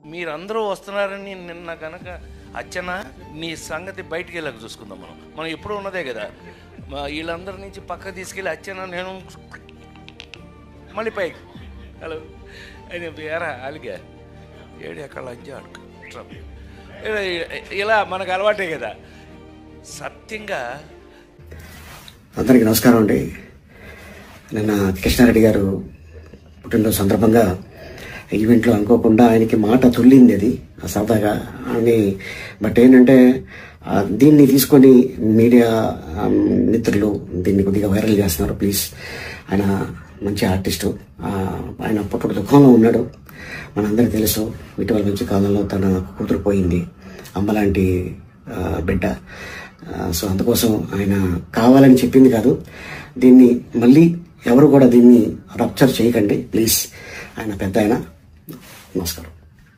మీరందరూ వస్తున్నారని నిన్న కనుక అచ్చనా నీ సంగతి బయటికి వెళ్ళక చూసుకుందాం. మనం ఎప్పుడూ ఉన్నదే కదా. వీళ్ళందరి నుంచి పక్క తీసుకెళ్ళి అచ్చనా నేను మళ్ళీ పైకి హలో అని ఎరా అలిగా ఏడు ఎక్కడ లంచా ఇలా మనకు అలవాటే కదా. సత్యంగా అందరికీ నమస్కారం అండి. నిన్న కృష్ణారెడ్డి గారు పుట్టినరోజు సందర్భంగా ఈవెంట్లో అనుకోకుండా ఆయనకి మాట తుల్లింది అది సరదాగా అని. బట్ ఏంటంటే దీన్ని తీసుకొని మీడియా మిత్రులు దీన్ని కొద్దిగా వైరల్ చేస్తున్నారు. ప్లీజ్, ఆయన మంచి ఆర్టిస్టు, ఆయన పుట్టుడు దుఃఖంలో ఉన్నాడు, మనందరికీ తెలుసు. ఇటీవల మంచి కాలంలో తన కూతురు పోయింది, అమ్మలాంటి బిడ్డ. సో అందుకోసం ఆయన కావాలని చెప్పింది కాదు. దీన్ని మళ్ళీ ఎవరు కూడా దీన్ని రప్చర్ చేయకండి ప్లీజ్. ఆయన పెద్ద ఆయన. నమస్కారం.